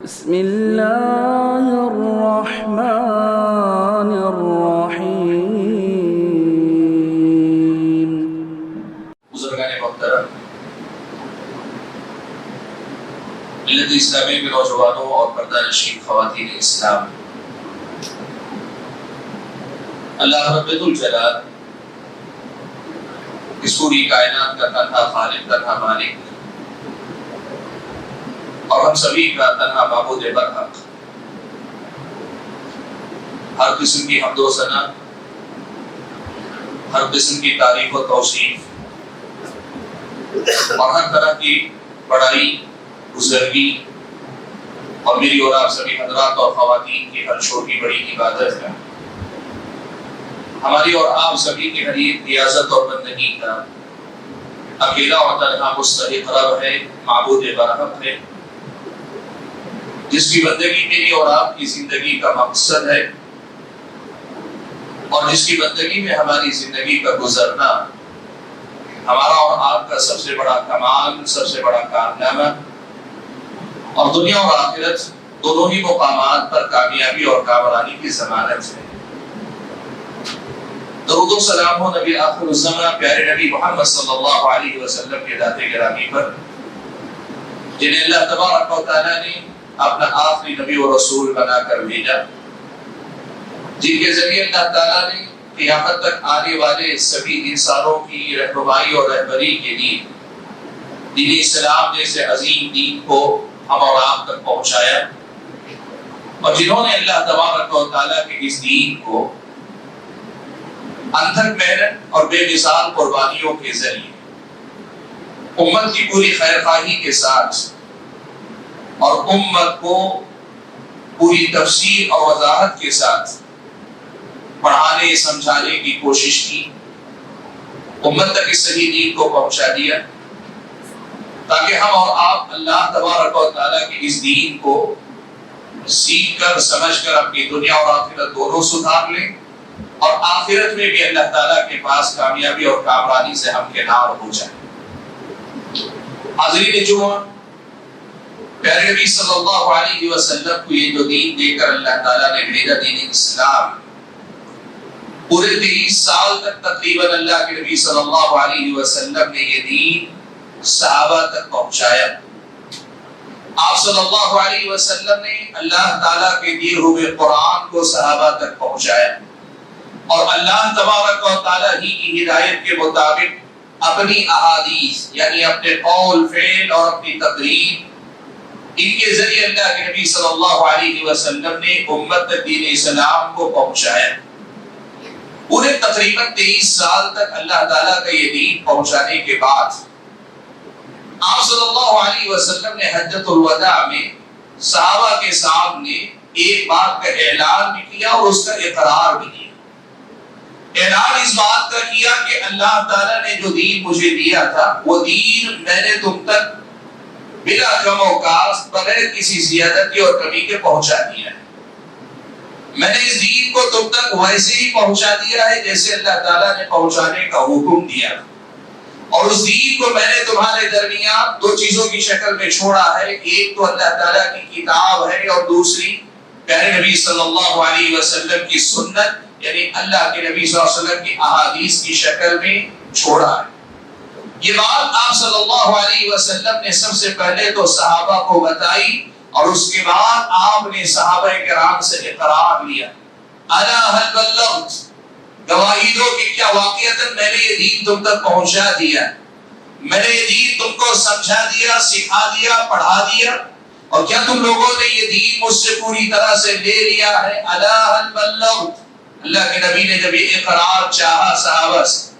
بسم اللہ الرحمن الرحیم۔ بزرگان محترم، ملت اسلامی کے نوجوانوں اور پردہ نشین خواتین اسلام، اللہ رب الجلال اس پوری کائنات کا تنہا خالق، تنہا مالک اور ہم سبھی کا تنہا معبود برحق، ہر قسم کی حمد و ثنا، ہر قسم کی تعریف و توصیف اور ہر طرح کی بڑائی، بزرگی اور میری اور آپ سبھی حضرات اور خواتین کی ہر چھوٹی بڑی عبادت ہے، ہماری اور آپ سبھی کے قریب ریاضت اور بندگی کا اکیلا اور تنہا مستحق رب ہے، معبود برحق ہے، جس کی بندگی میری اور آپ کی زندگی کا مقصد ہے اور جس کی بندگی میں ہماری زندگی کا گزرنا ہمارا اور آپ کا سب سے بڑا کمال، سب سے بڑا کارنامہ اور دنیا اور آخرت دونوں ہی مقامات پر کامیابی اور کامرانی کی ضمانت ہے۔ درود و سلام ہو نبی آخر الزمان پیارے نبی محمد صلی اللہ علیہ وسلم کے ذات گرامی پر، جنہیں اللہ تبارک و تعالیٰ نے اپنا آخری نبی و رسول بنا کر بھیجا، جن کے ذریعے اللہ تعالیٰ نے قیامت تک آنے والے سبھی انسانوں کی رہنمائی اور رہبری کے لیے دین اسلام جیسے عظیم دین کو ہم اور آپ تک پہنچایا، اور جنہوں نے اللہ تبارک و تعالیٰ کے اس دین کو انتھک محنت اور بے مثال قربانیوں کے ذریعے امت کی پوری خیرخواہی کے ساتھ اور امت کو پوری تفصیل اور وضاحت کے ساتھ پڑھانے سمجھانے کی کوشش کی، امت تک اس صحیح دین کو پہنچا دیا تاکہ ہم اور آپ اللہ تبارک و تعالیٰ کے اس دین کو سیکھ کر سمجھ کر اپنی دنیا اور آخرت دونوں سدھار لیں اور آخرت میں بھی اللہ تعالیٰ کے پاس کامیابی اور کامرانی سے ہمکنار ہو جائیں۔ حاضرین جمعہ، پیارے نبی صلی اللہ علیہ وسلم کو یہ جو دین دے کر اللہ تعالیٰ نے بھیجا، دین اسلام، پورے 23 سال تک تقریباً اللہ کے نبی صلی اللہ علیہ وسلم نے یہ دین صحابہ تک پہنچایا۔ آپ صلی اللہ علیہ وسلم نے اللہ تعالیٰ کے دیے ہوئے قرآن کو صحابہ تک پہنچایا، اور اللہ تبارک و تعالیٰ ہی کی ہدایت کے مطابق اپنی احادیث یعنی اپنے قول، فعل اور اپنی تقریر، ان کے ذریعے اللہ کے نبی صلی اللہ علیہ وسلم نے امت تک دین اسلام کو پہنچایا۔ پورے تقریباً 23 سال تک اللہ تعالیٰ کا یہ دین پہنچانے کے بعد آپ صلی اللہ علیہ وسلم نے حجۃ الوداع میں صحابہ کے سامنے ایک بات کا اعلان بھی کیا اور اس کا اقرار بھی کیا۔ اعلان اس بات کا کیا کہ اللہ تعالیٰ نے جو دین مجھے دیا تھا وہ دین میں نے تم تک بلا کم و کاست، بغیر کسی زیادتی اور کمی کے پہنچا دیا ہے۔ میں نے اس دین کو تم تک ویسے ہی پہنچا دیا ہے جیسے اللہ تعالیٰ نے پہنچانے کا حکم دیا، اور اس دین کو میں نے تمہارے درمیان دو چیزوں کی شکل میں چھوڑا ہے، ایک تو اللہ تعالیٰ کی کتاب ہے اور دوسری پیارے نبی صلی اللہ علیہ وسلم کی سنت یعنی اللہ کے نبی صلی اللہ علیہ وسلم کی احادیث کی شکل میں چھوڑا ہے۔ یہ بات آپ صلی اللہ علیہ وسلم نے سب سے پہلے تو صحابہ کو بتائی، اور اس کے بعد آپ نے صحابہ کرام سے اقرار لیا، الا هل بلغت، گواہی دو کہ کیا واقعتاً میں نے یہ دین تم تک پہنچا دیا، میں نے یہ دین تم کو سمجھا دیا، سکھا دیا، پڑھا دیا، اور کیا تم لوگوں نے یہ دین مجھ سے پوری طرح سے لے لیا ہے؟ الا هل بلغت۔ اللہ کے نبی نے جب یہ اقرار چاہا صحابہ سے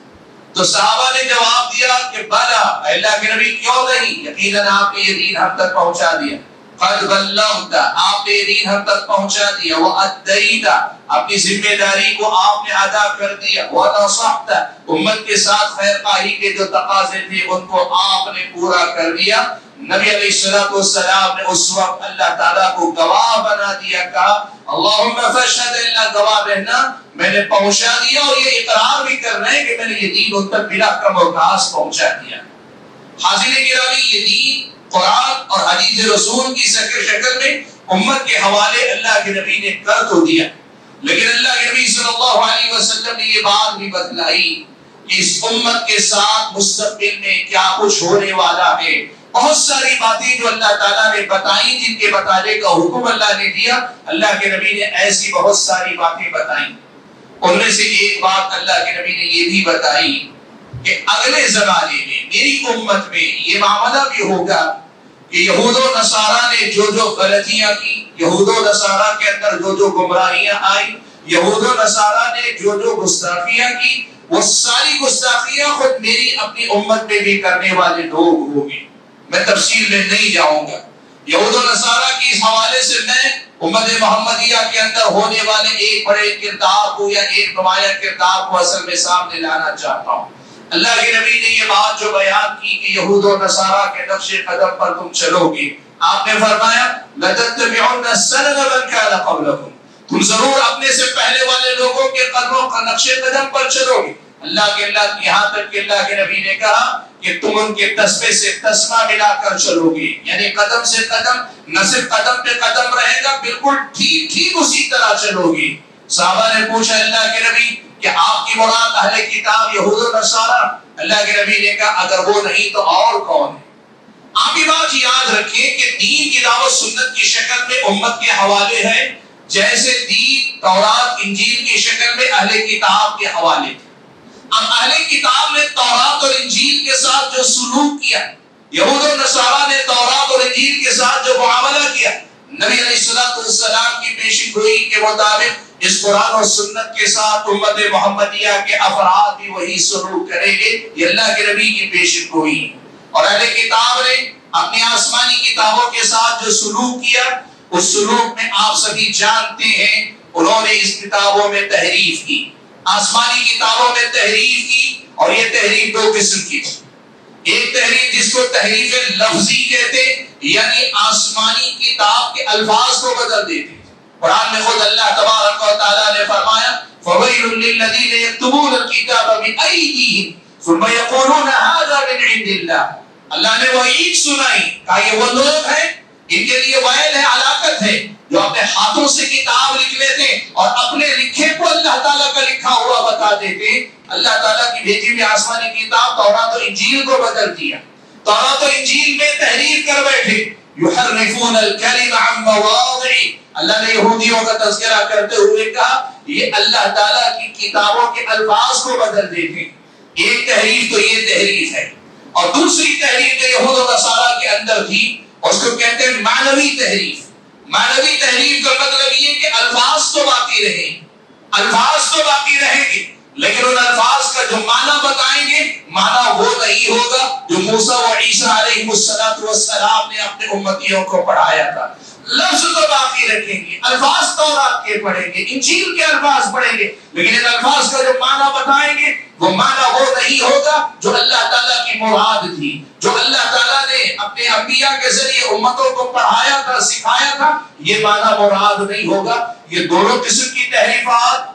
تو صحابہ نے جواب دیا کہ بلا، اللہ کے نبی کیوں نہیں، یقیناً آپ نے یہ دین ہم تک پہنچا دیا، قد بلغت، آپ نے یہ دین ہم تک پہنچا دیا، وأدیت، اپنی ذمہ داری کو آپ نے ادا کر دیا، ونصحت، امت کے ساتھ خیرخواہی کے جو تقاضے تھے ان کو آپ نے پورا کر دیا۔ نبی علیہ السلام نے اس وقت اللہ تعالیٰ کو گواہ بنا دیا، کہا اللہم فاشہد، اللہ گواہ رہنا میں نے پہنچا دیا، اور یہ اقرار بھی کر رہے ہیں کہ میں نے یہ دین ان تک بلا کم و کاست پہنچا دیا۔ حاضرین گرامی، یہ دین قرآن اور حدیث رسول کی شکل میں امت کے حوالے اللہ کے نبی نے کر تو دیا، لیکن اللہ کے نبی صلی اللہ علیہ وسلم نے یہ بات بھی بتلائی کہ اس امت کے ساتھ مستقبل میں کیا کچھ ہونے والا ہے۔ بہت ساری باتیں جو اللہ تعالیٰ نے بتائیں، جن کے بتانے کا حکم اللہ نے دیا، اللہ کے نبی نے ایسی بہت ساری باتیں بتائیں۔ ان میں سے ایک بات اللہ کے نبی نے یہ بھی بتائی کہ اگلے زمانے میں میری امت میں یہ معاملہ بھی ہوگا کہ یہود و نصارہ نے جو جو غلطیاں کی، یہود و نصارہ کے اندر جو جو گمراہیاں آئی، یہود و نصارہ نے جو جو گستاخیاں کی، وہ ساری گستاخیاں خود میری اپنی امت میں بھی کرنے والے لوگ ہوں گے۔ میں تفصیل میں نہیں جاؤں گا۔ یہود و نصارہ کی اس حوالے سے میں امت محمدیہ کے اندر ہونے والے ایک بڑے کردار کو یا ایک نمایاں کردار کو اصل میں سامنے لانا چاہتا ہوں۔ اللہ کے نبی نے یہ بات جو بیان کی کہ یہود و نصارہ کے نقش قدم پر تم چلو گے، آپ نے فرمایا لَتَتَّبِعُنَّ سَنَنَ مَنْ كَانَ قَبْلَكُمْ، تم ضرور اپنے سے پہلے والے لوگوں کے قدموں کا نقش قدم پر چلو گے۔ اللہ یہاں تک کہ اللہ کے نبی نے کہا کہ تم ان کے تسمے سے تسمہ ملا کر چلو گے، یعنی قدم سے قدم، نہ صرف قدم پہ قدم رہے گا، بالکل ٹھیک اسی طرح چلو گے۔ صحابہ نے پوچھا اللہ کے نبی کہ آپ کی مراد اہل کتاب یہود و نصارہ؟ اللہ کے نبی نے کہا اگر وہ نہیں تو اور کون ہے؟ آپ یہ بات یاد رکھیں کہ دین کی دعوت سنت کی شکل میں امت کے حوالے ہے، جیسے دین تورات انجیل کی شکل میں اہل کتاب کے حوالے تھے۔ اب اہل کتاب نے تورات اور انجیل کے ساتھ جو سلوک کیا، یہود و نصارہ نے تورات اور انجیل کے ساتھ جو معاملہ کیا، نبی علیہ السلام کی پیشن گوئی کے مطابق اس قرآن اور سنت کے ساتھ امت محمدیہ کے افراد بھی وہی سلوک کریں گے۔ یہ اللہ کے نبی کی پیشن گوئی۔ اور اہل کتاب نے اپنی آسمانی کتابوں کے ساتھ جو سلوک کیا، اس سلوک میں آپ سبھی جانتے ہیں انہوں نے اس کتابوں میں تحریف کی، آسمانی کتابوں میں تحریف کی، اور یہ تحریف دو قسم کی تھی۔ ایک تحریف جس کو تحریف لفظی کہتے، یعنی آسمانی کتاب کے الفاظ کو بدل دیتے۔ قرآن میں خود اللہ تبارک و تعالیٰ نے فرمایا فَوَيْلٌ لِّلَّذِينَ يَكْتُبُونَ الْكِتَابَ بِأَيْدِيهِمْ ثُمَّ يَقُولُونَ هَٰذَا مِنْ عِندِ اللَّهِ۔ اللہ نے وعید سنائی، کہا یہ وہ لوگ ہیں ان کے لیے ویل ہے، ہلاکت ہے، جو اپنے ہاتھوں سے کتاب لکھ لیتے اور اپنے لکھے کو اللہ تعالیٰ کا لکھا ہوا بتا دیتے۔ اللہ تعالیٰ کی بھیجی ہوئی آسمانی کتاب تورات و انجیل کو بدل دیا، تورات و انجیل میں تحریف کر بیٹھے۔ یحرفون الکلم عن مواضعہ، اللہ نے یہودیوں کا تذکرہ کرتے ہوئے کہا یہ اللہ تعالیٰ کی کتابوں کے الفاظ کو بدل دیتے۔ ایک تحریف تو یہ تحریف ہے، اور دوسری تحریف جو یہود و نصارہ کے اندر تھی اس کو کہتے ہیں معنوی تحریف۔ معنوی تحریف کا مطلب یہ کہ الفاظ تو باقی رہیں، الفاظ تو باقی رہیں گے، لیکن ان الفاظ کا جو معنی بتائیں گے معنی وہ نہیں ہوگا جو موسیٰ و عیسیٰ علیہ السلام نے اپنے امتیوں کو پڑھایا تھا۔ لفظ تو باقی رکھیں گے، الفاظ تورات کے پڑھیں گے، انجیل کے الفاظ پڑھیں گے، لیکن ان الفاظ کا جو معنی بتائیں گے وہ معنی وہ نہیں ہوگا جو اللہ تعالیٰ کی مراد تھی، جو اللہ تعالیٰ نے اپنے انبیاء کے ذریعے امتوں کو پڑھایا تھا، سکھایا تھا، یہ معنی مراد نہیں ہوگا۔ یہ دونوں قسم کی تحریفات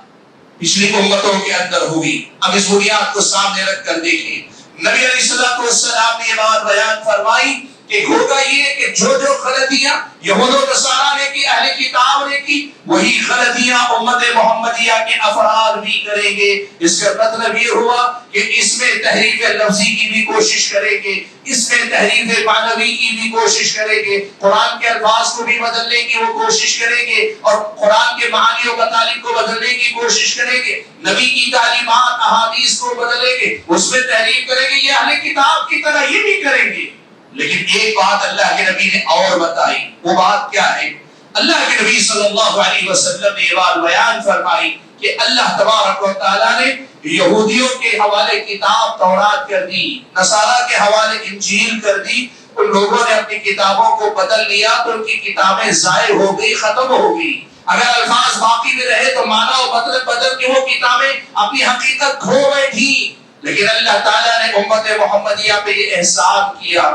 پچھلی امتوں کے اندر ہوئی۔ اب اس بنیاد کو سامنے رکھ کر دیکھیں، نبی علیہ السلام نے یہ بات بیان فرمائی کہ ہوگا یہ کہ جو جو غلطیاں یہود و نصارہ نے کی، اہل کتاب نے کی، وہی غلطیاں امت محمدیہ کے افراد بھی کریں گے۔ اس کا مطلب یہ ہوا کہ اس میں تحریف لفظی کی بھی کوشش کریں گے، اس میں تحریف معنوی کی بھی کوشش کریں گے، قرآن کے الفاظ کو بھی بدلنے کی وہ کوشش کریں گے، اور قرآن کے معانی و مطالب کو بدلنے کی کوشش کریں گے، نبی کی تعلیمات احادیث کو بدلیں گے، اس میں تحریف کریں گے۔ یہ اہل کتاب کی طرح یہ بھی کریں گے، لیکن ایک بات اللہ کے نبی نے اور بتائی۔ وہ بات کیا ہے؟ اللہ کے نبی صلی اللہ علیہ وسلم نے یہ بات بیان فرمائی کہ اللہ تبارک و تعالیٰ نے یہودیوں کے حوالے کتاب تورات کر دی، نصارہ کے حوالے انجیل کر دی۔ ان لوگوں نے اپنی کتابوں کو بدل لیا تو ان کی کتابیں ضائع ہو گئی، ختم ہو گئی۔ اگر الفاظ باقی میں رہے تو معنی و مطلب بدل کے وہ کتابیں اپنی حقیقت کھو بیٹھی۔ لیکن اللہ تعالیٰ نے امت محمدیہ پہ یہ احسان کیا،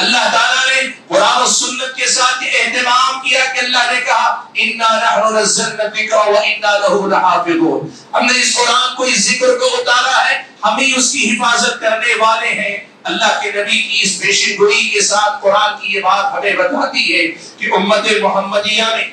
اللہ تعالیٰ نے قرآن و سنت کے ساتھ یہ اہتمام کیا کہ اللہ نے کہا اِنَّا نَحْنُ نَزَّلْنَا الذِّكْرَ وَإِنَّا لَهُ لَحَافِظُونَ، ہم نے اس قرآن کو، اس ذکر کو اتارا ہے، ہم ہی اس کی حفاظت کرنے والے ہیں۔ اللہ کے نبی کی اس پیشن گوئی کے ساتھ قرآن کی یہ بات ہمیں بتاتی ہے کہ امت محمدیہ میں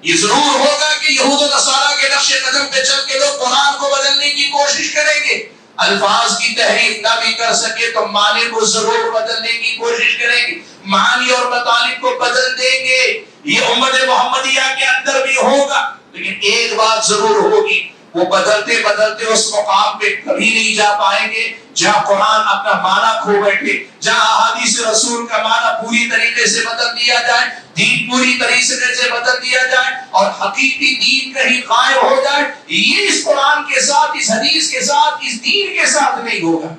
یہ ضرور ہوگا کہ یہود و نصارہ کے نقش قدم پہ چل کے لوگ قرآن کو بدلنے کی کوشش کریں گے. الفاظ کی تحریف نہ بھی کر سکے تو معنی کو ضرور بدلنے کی کوشش کریں گے, معانی اور مطالب کو بدل دیں گے. یہ امت محمدیہ کے اندر بھی ہوگا, لیکن ایک بات ضرور ہوگی, وہ بدلتے بدلتے اس مقام پہ کبھی نہیں جا پائیں گے جہاں قرآن اپنا معنی کھو بیٹھے, جہاں احادیث رسول کا معنی پوری طریقے سے بدل دیا جائے, دین پوری طریقے سے بدل دیا جائے اور حقیقی دین کہیں قائم ہو جائے. یہ اس قرآن کے ساتھ, اس حدیث کے ساتھ, اس دین کے ساتھ نہیں ہوگا.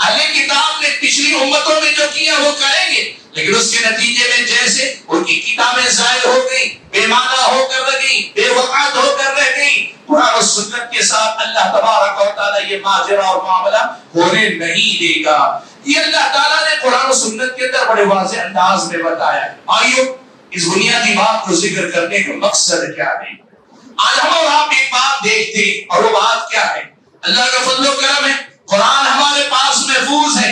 اہل کتاب نے پچھلی امتوں میں جو کیا وہ کریں گے, لیکن اس کے نتیجے میں جیسے ان کی کتابیں ضائع ہو گئی, بے معنی ہو کر رہ گئی, بے وقعت ہو کر رہ گئی, قرآن و سنت کے ساتھ اللہ تبارک و تعالی یہ ماجرا اور معاملہ ہونے نہیں دے گا. یہ اللہ تعالیٰ نے قرآن و سنت کے اندر بڑے واضح انداز میں بتایا. آئیو اس بنیادی بات کو ذکر کرنے کا مقصد کیا ہے. آج ہم اور آپ ایک بات دیکھتے ہیں, اور وہ بات کیا ہے؟ اللہ کا فضل و کرم ہے, قرآن ہمارے پاس محفوظ ہے,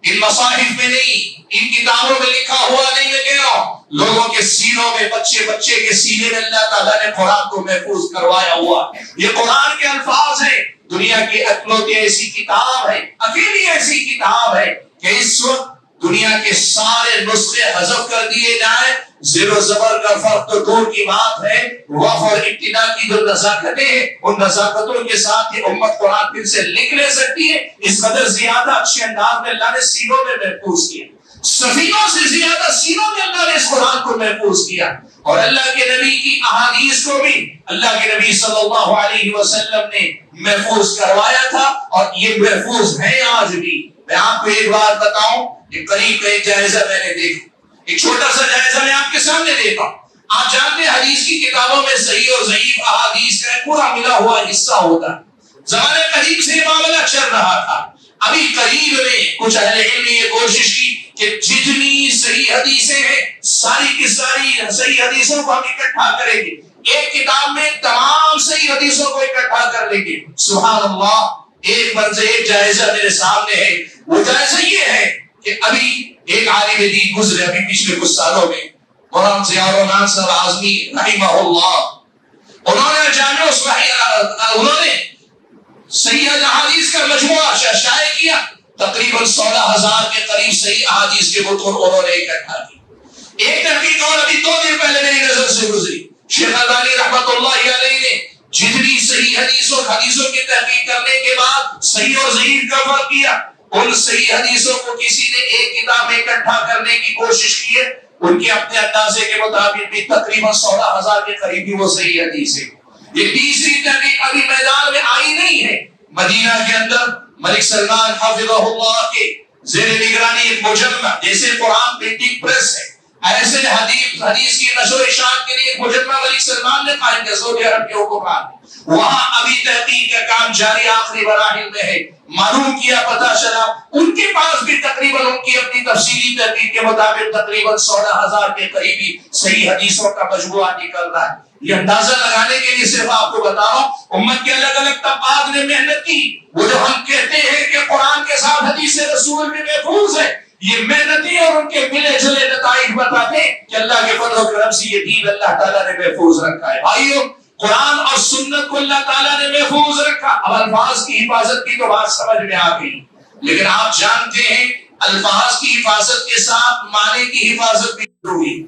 ان مصاحف میں نہیں, ان کتابوں میں لکھا ہوا نہیں. میں کہہ رہا ہوں لوگوں کے سینوں میں, بچے بچے کے سینے میں اللہ تعالیٰ نے قرآن کو محفوظ کروایا ہوا. یہ قرآن کے الفاظ ہیں. دنیا کی اکلوتی ایسی کتاب ہے, اکیلی ایسی کتاب ہے کہ اس وقت دنیا کے سارے نسخے حذف کر دیے جائیں, زیر و زبر کا فرق تو دور کی بات ہے, وقف اور ابتدا کی جو نزاکتیں ہیں ان نزاکتوں کے ساتھ یہ امت قرآن پھر سے لکھ لے سکتی ہے. اس قدر زیادہ اچھے انداز میں اللہ نے سینوں میں محفوظ کیا, سفینوں سے زیادہ سینوں میں اللہ نے اس قرآن کو محفوظ کیا. اور اللہ کے نبی کی احادیث کو بھی اللہ کے نبی صلی اللہ علیہ وسلم نے محفوظ کروایا تھا, اور یہ محفوظ ہے آج بھی. میں آپ کو ایک بات بتاؤں, ایک قریب کا ایک جائزہ میں نے دیکھا, ایک چھوٹا سا جائزہ میں آپ کے سامنے دیتا ہوں. آپ جانتے ہیں حدیث کی کتابوں میں صحیح اور ضعیف احادیث کا پورا ملا ہوا حصہ ہوتا ہے. زمانے قریب سے معاملہ چل رہا تھا. ابھی قریب میں کچھ اہل علم نے یہ کوشش کی کہ جتنی صحیح حدیثیں ہیں ساری کی ساری صحیح حدیثوں کو ہم اکٹھا کریں گے, ایک کتاب میں تمام صحیح حدیثوں کو اکٹھا کر لیں گے. سبحان اللہ, ایک مرض ایک جائزہ میرے سامنے ہے. وہ جائزہ یہ ہے کہ ابھی ایک عالم دین گزرے ابھی پچھلے کچھ سالوں میں, مولانا ضیاء الرحمن صاحب اعظمی رحمہ اللہ, انہوں نے صحیح احادیث کا مجموعہ شائع کیا. تقریباً 16,000 کے قریب صحیح احادیث کے متون انہوں نے اکٹھا کی. ایک تحقیق اور ابھی 2 دن پہلے میری نظر سے گزری, شیخ البانی رحمۃ اللہ علیہ نے جتنی صحیح حدیثوں کی تحقیق کرنے کے بعد صحیح اور ضعیف کا فرق کیا. ان صحیح حدیثوں کو کسی نے ایک کتاب میں اکٹھا کرنے کی کوشش کی ہے, ان کے اپنے اندازے کے مطابق بھی تقریباً 16,000 کے قریب وہ صحیح حدیث ہے. یہ تیسری تحقیق ابھی میدان میں آئی نہیں ہے. مدینہ کے اندر ملک سلمان حفظہ اللہ کے زیر نگرانی ایک مجمع, جیسے قرآن پرنٹنگ پریس ہے, ایسے حدیث کی نشر و اشاعت کے لیے ایک مجمع ملک سلمان نے قائم کیا سعودی عرب کے حکمران. وہاں ابھی تحقیق کا کام جاری آخری مراحل میں ہے. معلوم کیا, پتہ چلا ان کے پاس بھی تقریباً ان کی اپنی تفصیلی تحقیق کے مطابق تقریباً 16,000 کے قریبی صحیح حدیثوں کا مجموعہ نکل رہا ہے. یہ اندازہ لگانے کے لیے صرف آپ کو بتا رہا ہوں, امت کے الگ الگ طبقات نے محنت کی. وہ جو ہم کہتے ہیں کہ قرآن کے ساتھ حدیث رسول میں محفوظ ہے, یہ محنتی اور ان کے ملے جلے نتائج بتاتے ہیں کہ اللہ کے فضل و کرم سے یہ دین اللہ تعالیٰ نے محفوظ رکھا ہے. بھائیو, قرآن اور سنت کو اللہ تعالیٰ نے محفوظ رکھا. اب الفاظ کی حفاظت کی تو بات سمجھ میں آ گئی, لیکن آپ جانتے ہیں الفاظ کی حفاظت کے ساتھ معنی کی حفاظت بھی ضروری.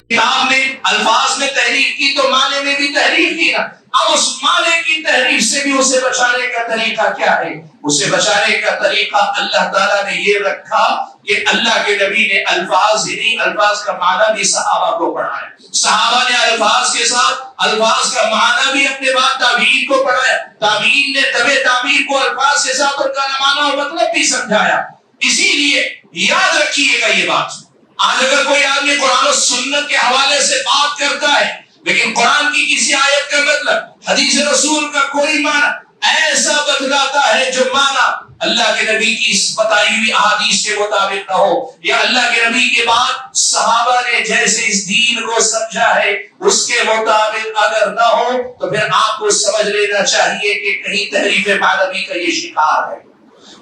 کتاب نے الفاظ میں تحریف کی تو معنی میں بھی تحریف کی نا. اب اس معنی کی تحریف سے بھی اسے بچانے کا طریقہ کیا ہے؟ اسے بچانے کا طریقہ اللہ تعالیٰ نے یہ رکھا کہ اللہ کے نبی نے الفاظ ہی نہیں, الفاظ کا معنی بھی صحابہ کو پڑھایا. صحابہ نے الفاظ کے ساتھ الفاظ کا معنی بھی اپنے بعد تابعین کو پڑھایا. تابعین نے تبع تابعین کو الفاظ کے ساتھ ان کا معنی اور مطلب بھی سمجھایا. اسی لیے یاد رکھیے گا یہ بات, آج اگر کوئی آدمی قرآن و سنت کے حوالے سے بات کرتا ہے لیکن قرآن کی کسی آیت کا مطلب حدیث رسول کا کوئی معنی ایسا بتلاتا ہے جو معنی اللہ کے نبی کی بتائی ہوئی احادیث کے مطابق نہ ہو, یا اللہ کے نبی کے بعد صحابہ نے جیسے اس دین کو سمجھا ہے اس کے مطابق اگر نہ ہو, تو پھر آپ کو سمجھ لینا چاہیے کہ کہیں تحریف معنوی کا یہ شکار ہے.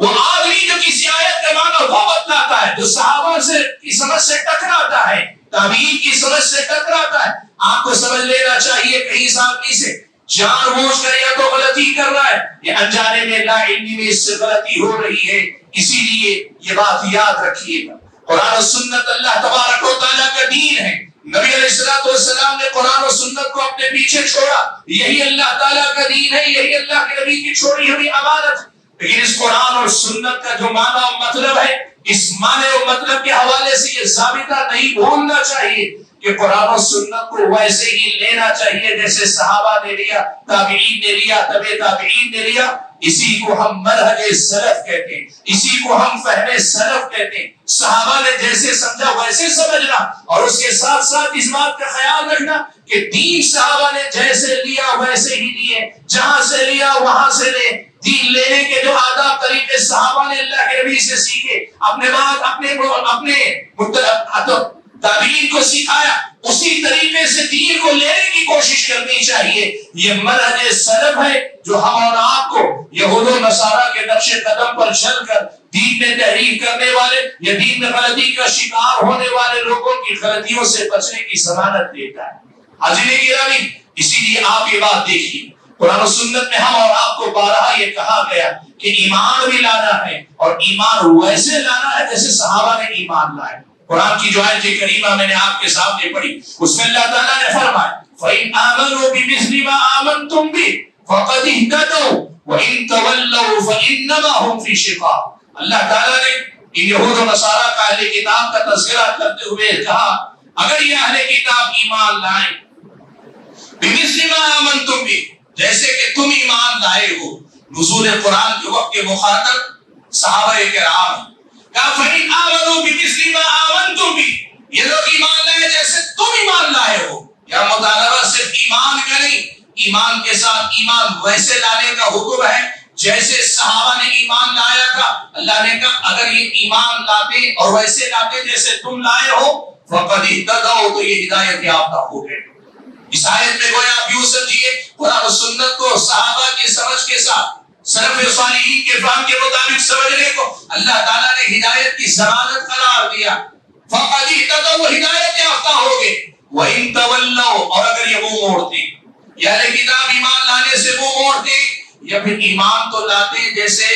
وہ آدمی جو کسی آیت کا معنی وہ بتلاتا ہے جو صحابہ سے کی سمجھ سے ٹکراتا ہے، تابعین کی سمجھ سے ٹکراتا ہے، آپ کو سمجھ لینا چاہیے کہیں اس آدمی سے جان بوجھ کر یا تو غلطی کر رہا ہے یا انجانے میں لا علمی میں اس سے غلطی ہو رہی ہے۔ اسی لیے یہ بات یاد رکھیے گا، قرآن و سنت اللہ تبارک و تعالیٰ کا دین ہے۔ نبی علیہ الصلوۃ والسلام نے قرآن و سنت کو اپنے پیچھے چھوڑا، یہی اللہ تعالیٰ کا دین ہے، یہی اللہ کے نبی کی چھوڑی ہوئی امانت ہے۔ لیکن اس قرآن اور سنت کا جو معنی و مطلب ہے، اس معنی و مطلب کے حوالے سے یہ ضابطہ نہیں بھولنا چاہیے کہ قرآن و سنت کو ویسے ہی لینا چاہیے جیسے صحابہ نے لیا، تابعین نے لیا، تبع تابعین نے لیا۔ اسی کو ہم منہج سلف کہتے ہیں، اسی کو ہم فہم سلف کہتے ہیں۔ صحابہ نے جیسے سمجھا ویسے سمجھنا، اور اس کے ساتھ ساتھ اس بات کا خیال رکھنا کہ دین صحابہ نے جیسے لیا ویسے ہی لیے، جہاں سے لیا وہاں سے لے۔ دین لینے کے جو آداب طریقے صحابہ نے اللہ کے نبی سے سیکھے، اپنے بعد اپنے تابعین کو سکھایا، اسی طریقے سے دین کو لینے کی کوشش کرنی چاہیے۔ یہ منہج سلف ہے جو ہم اور آپ کو یہود و نصارہ کے نقش قدم پر چل کر دین میں تحریف کرنے والے یا دین میں غلطی کا شکار ہونے والے لوگوں کی غلطیوں سے بچنے کی ضمانت دیتا ہے۔ حاضرین گرامی، اسی لیے آپ یہ بات دیکھیے، قرآن و سنت میں ہم اور آپ کو بارہا یہ کہا گیا کہ ایمان بھی لانا ہے، اور ایمان ویسے لانا ہے جیسے صحابہ نے ایمان لائے۔ قرآن کی جو آیت کریمہ میں نے آپ کے سامنے پڑھی، اس میں اللہ تعالیٰ نے فرمایا فَإِنْ آمَنُوا بِمِثْلِ مَا آمَنْتُمْ بِهِ فَقَدِ اهْتَدَوْا وَإِنْ تَوَلَّوْا فَإِنَّمَا هُمْ فِي شِقَاقٍ۔ اللہ تعالیٰ نے ان یہود و نصارہ کا اہل کتاب کا تذکرہ کرتے ہوئے کہا اگر یہ اہل کتاب ایمان لائیں بِمِثْلِ مَا آمَنْتُمْ بِهِ، جیسے کہ تم ایمان لائے ہو۔ نزول قرآن کے وقت کے مخاطب صحابہ کرام، کہا فَإِنْ آمَنُوا بِمِثْلِ مَا آمَنْتُمْ بِهِ، یہ لوگ ایمان لائے جیسے تم ایمان لائے ہو۔ یا مطالبہ صرف ایمان کا نہیں، ایمان کے ساتھ ایمان ویسے لانے کا حکم ہے جیسے صحابہ نے ایمان لایا تھا۔ اللہ نے کہا اگر یہ ایمان لاتے اور ویسے لاتے جیسے تم لائے ہو فَقَدِ اهْتَدَوْا، تو یہ ہدایت یافتہ ہو گئے۔ اس آیت میں گویا آپ یوں سمجھیے قرآن و سنت کو صحابہ کی سمجھ کے ساتھ سلف صالحین کے فہم کے مطابق سمجھنے کو اللہ تعالیٰ نے ہدایت کی ضمانت قرار دیا۔ فَقَدِ اهْتَدَوْا، وہ ہدایت یافتہ ہو گئے۔ وَإِن تَوَلَّوْا، اور اگر یہ منہ موڑتے یا اہل کتاب ایمان لانے سے منہ موڑتے یا پھر ایمان تو لاتے جیسے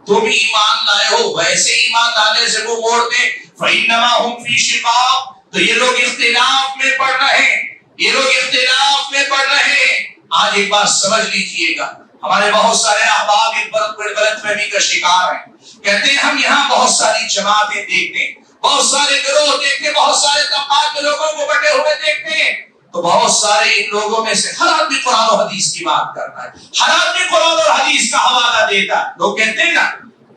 تم ایمان لائے ہو ویسے ایمان لانے سے منہ موڑتے، فَإِنَّمَا هُمْ فِي شِقَاقٍ، تو یہ لوگ اختلاف میں پڑ رہے ہیں، یہ لوگ اختلاف میں پڑ رہے ہیں۔ آج ایک بات سمجھ لیجئے گا، ہمارے بہت سارے احباب ایک غلط فہمی کا شکار ہیں، کہتے ہیں ہم یہاں بہت ساری جماعتیں دیکھتے ہیں، بہت سارے گروہ دیکھتے ہیں، بہت سارے طبقات کے لوگوں کو بٹے ہوئے دیکھتے ہیں، تو بہت سارے ان لوگوں میں سے ہر آدمی قرآن و حدیث کی بات کرتا ہے، ہر آدمی قرآن اور حدیث کا حوالہ دیتا ہے، لوگ کہتے ہیں نا۔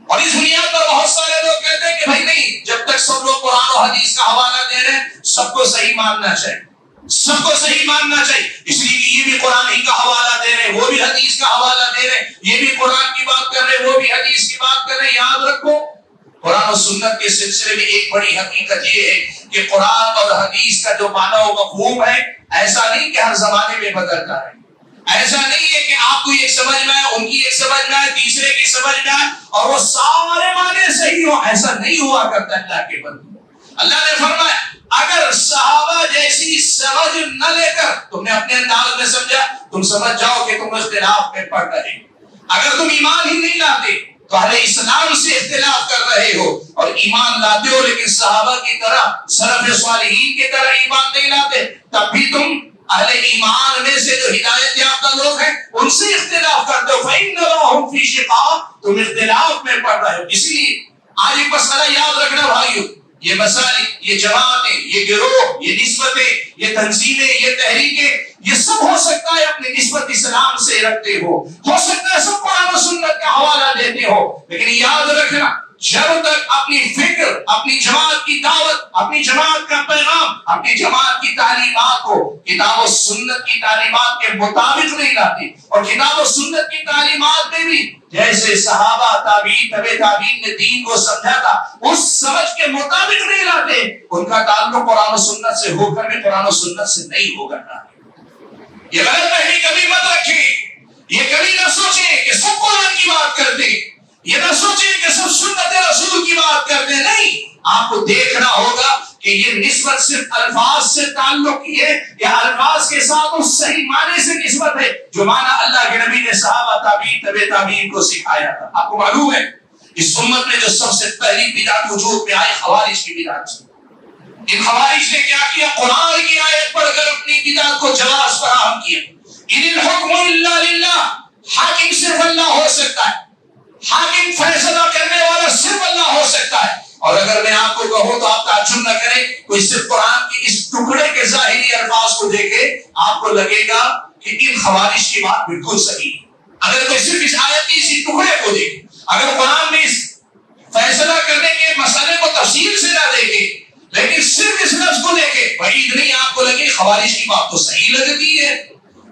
اور اس بنیاد پر بہت سارے لوگ کہتے ہیں کہ بھائی نہیں، جب تک سب لوگ قرآن و حدیث کا حوالہ دے رہے ہیں سب کو صحیح ماننا چاہیے، سب کو صحیح ماننا چاہیے، اس لیے کہ یہ بھی قرآن ہی کا حوالہ دے رہے ہیں، وہ بھی حدیث کا حوالہ دے رہے ہیں، یہ بھی قرآن کی بات کر رہے ہیں، وہ بھی حدیث کی بات کر رہے ہیں۔ یاد رکھو قرآن و سنت کے سلسلے میں ایک بڑی حقیقت یہ ہے کہ قرآن اور حدیث کا جو معنی و مفہوم ہے ایسا نہیں کہ ہر زمانے میں بدلتا ہے، ایسا نہیں ہے کہ آپ کو ایک سمجھ میں آئے، ان کی ایک سمجھ میں آئے، تیسرے کی سمجھ میں آئے اور وہ سارے معنی صحیح ہو، ایسا نہیں ہوا کرتا اللہ کے بندے۔ اللہ نے فرمایا اگر صحابہ جیسی سمجھ نہ لے کر تم نے اپنے انداز میں سمجھا، تم سمجھ جاؤ کہ تم اختلاف میں پڑ رہے ہو۔ اگر تم ایمان ہی نہیں لاتے تو اہل اسلام سے اختلاف کر رہے ہو، اور ایمان لاتے ہو لیکن صحابہ کی طرح سلف صالحین کی طرح ایمان نہیں لاتے، تب بھی تم اہل ایمان میں سے جو ہدایت یافتہ لوگ ہیں ان سے اختلاف کرتے ہو۔ فَإِنَّمَا هُمْ فِي شِقَاقٍ، تم اختلاف میں پڑ رہے ہو۔ اس لیے آج ایک مسئلہ یاد رکھنا بھائیو، یہ مسائل، یہ جماعتیں، یہ گروہ، یہ نسبتیں، یہ تنظیمیں، یہ تحریکیں، یہ سب ہو سکتا ہے اپنی نسبت اسلام سے رکھتے ہو سکتا ہے سب قرآن و سنت کا حوالہ دیتے ہو، لیکن یاد رکھنا جب تک اپنی فکر، اپنی جماعت کی دعوت، اپنی جماعت کا پیغام، اپنی جماعت کی تعلیمات کو کتاب و سنت کی تعلیمات کے مطابق نہیں لاتے، اور کتاب و سنت کی تعلیمات میں بھی جیسے صحابہ، تابعین، تبع تابعین نے دین کو سمجھا تھا اس سمجھ کے مطابق نہیں لاتے، ان کا تعلق قرآن و سنت سے ہو کر بھی قرآن و سنت سے نہیں ہوگا۔ یہ غلط فہمی کبھی مت رکھیں، یہ کبھی نہ سوچیں کہ سب قرآن کی بات کرتے یہ نہ سوچیں کہ سب سنت رسول کی بات کرتے ہیں، نہیں، آپ کو دیکھنا ہوگا کہ یہ نسبت صرف الفاظ سے تعلق کی ہے یا الفاظ کے ساتھ اس صحیح معنی سے نسبت ہے جو معنی اللہ کے نبی نے صحابہ تابعین تبع تابعین کو سکھایا تھا۔ آپ کو معلوم ہے اس امت میں جو سب سے پہلی بدعت وجود میں آئی خوارج کی بدعت تھی۔ ان خوارج نے کیا کیا؟ قرآن کی آیت پڑھ کر اپنی بدعت کو جواز فراہم کیا۔ ان الحکم الا للہ، حاکم صرف اللہ ہو سکتا ہے، حاکم فیصلہ کرنے والا صرف اللہ ہو سکتا ہے۔ اور اگر میں آپ کو کہوں تو آپ تعجب نہ کریں، کوئی صرف قرآن کے اس ٹکڑے کے ظاہری الفاظ کو دیکھے آپ کو لگے گا کہ ان خوارج کی بات بالکل صحیح ہے۔ اگر کوئی صرف اس آیت کے اسی ٹکڑے کو دیکھے، اگر قرآن میں اس فیصلہ کرنے کے مسئلے کو تفصیل سے نہ دیکھے لیکن صرف اس لفظ کو دیکھے، بعید نہیں آپ کو لگے خوارج کی بات تو صحیح لگتی ہے۔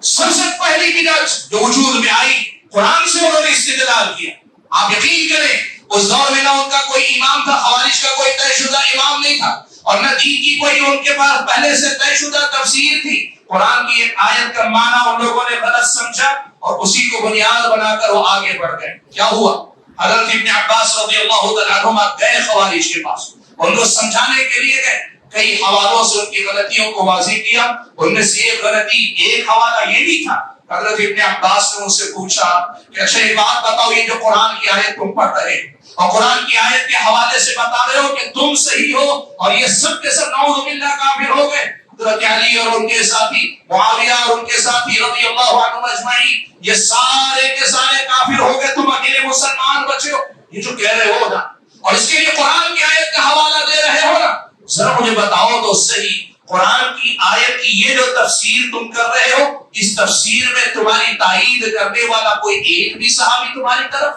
سب سے پہلی بدعت جو وجود میں آئی قرآن سے انہوں نے استدلال کیا۔ آپ یقین کریں اس دور میں نہ ان کا کوئی امام تھا، خوارج کا کوئی طے شدہ امام نہیں تھا، اور نہ دین کی کوئی ان کے پاس پہلے سے طے شدہ تفسیر تھی۔ قرآن کی ایک آیت کا معنی ان لوگوں نے غلط سمجھا اور اسی کو بنیاد بنا کر وہ آگے بڑھ گئے۔ کیا ہوا؟ حضرت ابن عباس رضی اللہ تعالیٰ عنہما گئے خوارج کے پاس، ان کو سمجھانے کے لیے گئے، کئی حوالوں سے ان کی غلطیوں کو واضح کیا۔ ان میں سے ایک غلطی، ایک حوالہ یہ بھی تھا، حضرت ابن عباس نے ان سے پوچھا کہ اچھا یہ بات بتاؤ، یہ جو قرآن کی آیت تم پڑھ رہے اور قرآن کی آیت کے حوالے سے بتا رہے ہو کہ تم صحیح ہو اور یہ سب کے سب نعوذ باللہ کافر ہو گئے، حضرت علی اور ان کے ساتھی، معاویہ اور ان کے ساتھی رضی اللہ عنہم اجمعین، یہ سارے کے سارے کافر ہو گئے، تم اکیلے مسلمان بچے ہو، یہ جو کہہ رہے ہو نا، اور اس کے لیے قرآن کی آیت کا حوالہ دے رہے ہو نا، ذرا مجھے بتاؤ تو صحیح، قرآن کی آیت کی یہ جو تفسیر تم کر رہے ہو، اس تفسیر میں تمہاری تائید کرنے والا کوئی ایک بھی صحابی تمہاری طرف؟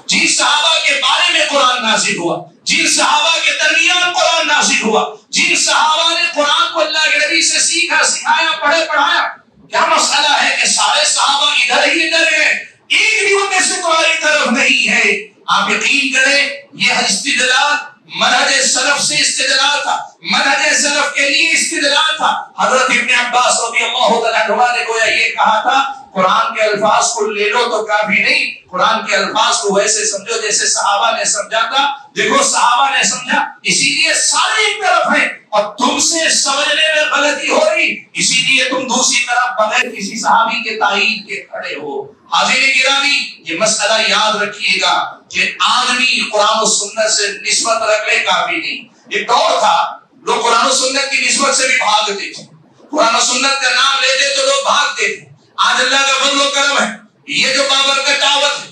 جن صحابہ کے بارے میں قرآن نازل ہوا، جن صحابہ کے درمیان قرآن نازل ہوا، جن صحابہ نے قرآن کو اللہ کے نبی سے سیکھا، سکھایا، پڑھے، پڑھایا، کیا مسئلہ ہے کہ سارے صحابہ ادھر ہی ادھر ہیں، ایک بھی ان میں سے تمہاری طرف نہیں ہے؟ آپ یقین کریں یہ استدلال منہج سلف سے استدلال تھا، منہج سلف کے لیے استدلال تھا۔ حضرت ابن عباس رضی اللہ تعالیٰ عنہ نے گویا یہ کہا تھا قرآن کے الفاظ کو لے لو تو کافی نہیں، قرآن کے الفاظ کو ویسے سمجھو جیسے صحابہ نے سمجھا تھا۔ دیکھو صحابہ نے سمجھا، اسی لیے سارے ایک طرف ہیں، اور تم سے سمجھنے میں غلطی ہو رہی، اسی لیے تم دوسری طرف بغیر کسی صحابی کے تائید کے کھڑے ہو۔ حاضرین گرامی، یہ مسئلہ یاد رکھیے گا کہ آدمی قرآن و سنت سے نسبت رکھ لے کافی نہیں۔ ایک دور تھا لوگ قرآن و سنت کی نسبت سے بھی بھاگتے تھے، قرآن و سنت کا نام لیتے تو لوگ بھاگتے تھے۔ آج اللہ کا فضل و کرم ہے، یہ جو بابرکت دعوت ہے،